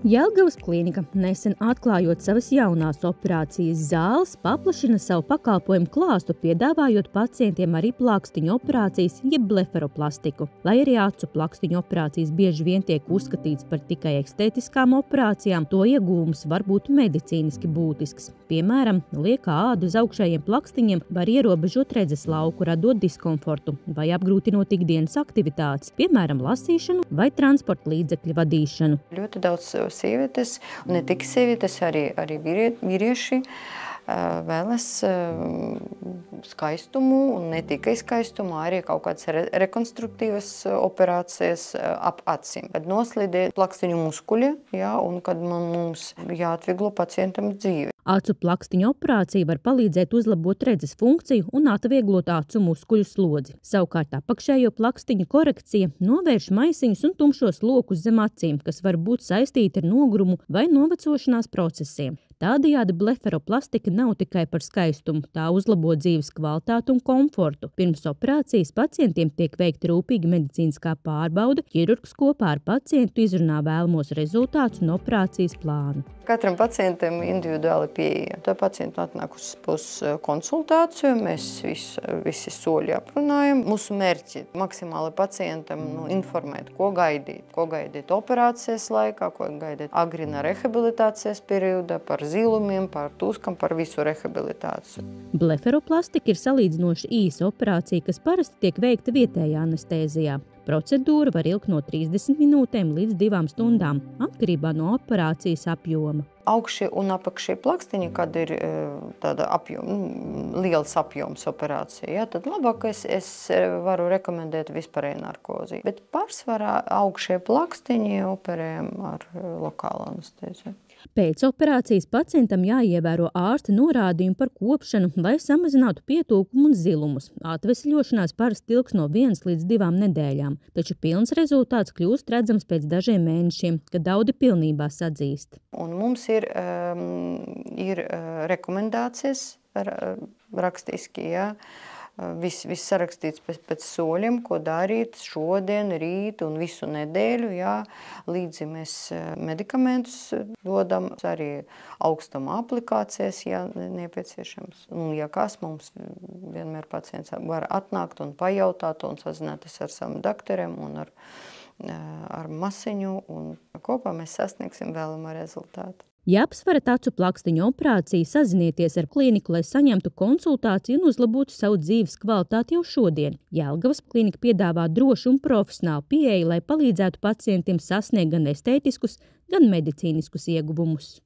Jelgavas klīnika, nesen atklājot savas jaunās operācijas zāles, paplašina savu pakalpojumu klāstu, piedāvājot pacientiem arī plakstiņu operācijas jeb blefaroplastiku. Lai arī acu plakstiņu operācijas bieži vien tiek uzskatīts par tikai estētiskām operācijām, to iegūms var būt medicīniski būtisks. Piemēram, liekā ādu uz augšējiem plakstiņiem var ierobežot redzes lauku, radot diskomfortu vai apgrūtinot ikdienas aktivitātes, piemēram, lasīšanu vai transporta līdzekļu vadīšanu. Ļoti daudz sievietes, un ne tikai sievietes, arī vīrieši vēlas skaistumu, un ne tikai skaistumu, arī kaut kādas rekonstruktīvas operācijas ap acīm. Kad noslīdē plakstiņu muskuļi, un kad mums jāatvieglo pacientam dzīvi. Acu plakstiņu operācija var palīdzēt uzlabot redzes funkciju un atvieglot acu muskuļu slodzi. Savukārt apakšējo plakstiņu korekcija novērš maisiņus un tumšos lokus zem acīm, kas var būt saistīti ar nogurumu vai novecošanās procesiem. Tādējādi blefaroplastika nav tikai par skaistumu, tā uzlabo dzīves kvalitāti un komfortu. Pirms operācijas pacientiem tiek veikta rūpīga medicīniskā pārbaude, ķirurgs kopā ar pacientu izrunā vēlamos rezultātus un operācijas plānu. Katram pacientam individuāli pieeja. Tā pacienta atnāk uz konsultāciju, mēs visi soļi aprunājam. Mūsu mērķi maksimāli pacientam informēt, ko gaidīt operācijas laikā, ko gaidīt agrīnā rehabilitācijas periodā, par zilumiem, par tūskam, par visu rehabilitāciju. Blefaroplastika ir salīdzinoši īsa operācija, kas parasti tiek veikta vietējā anestēzijā. Procedūra var ilgt no 30 minūtēm līdz 2 stundām, atkarībā no operācijas apjoma. Augšie un apakšie plakstiņi, kad ir tāda liels apjoms operācija, tad labākais es varu rekomendēt vispārēju narkozi. Bet pārsvarā augšie plakstiņi operējam ar lokālu anestēziju. Pēc operācijas pacientam jāievēro ārsta norādījumi par kopšanu, lai samazinātu pietūkumu un zilumus. Atvesļošanās parasti ilgs no 1 līdz 2 nedēļām, taču pilns rezultāts kļūst redzams pēc dažiem mēnešiem, kad audi pilnībā sadzīst. Un mums ir rekomendācijas rakstiski, Viss sarakstīts pēc soļiem, ko darīt šodien, rīt un visu nedēļu. Līdzi mēs medikamentus dodam, arī augstuma aplikācijas, ja nepieciešams. Ja kas, mums vienmēr pacients var atnākt un pajautāt un sazināties ar saviem doktoriem un ar masiņu, un kopā mēs sasniegsim vēlamo rezultātu. Ja apsverat acu plakstiņu operāciju, sazinieties ar klīniku, lai saņemtu konsultāciju un uzlabotu savu dzīves kvalitāti jau šodien. Jelgavas klīnika piedāvā drošu un profesionālu pieeju, lai palīdzētu pacientiem sasniegt gan estētiskus, gan medicīniskus ieguvumus.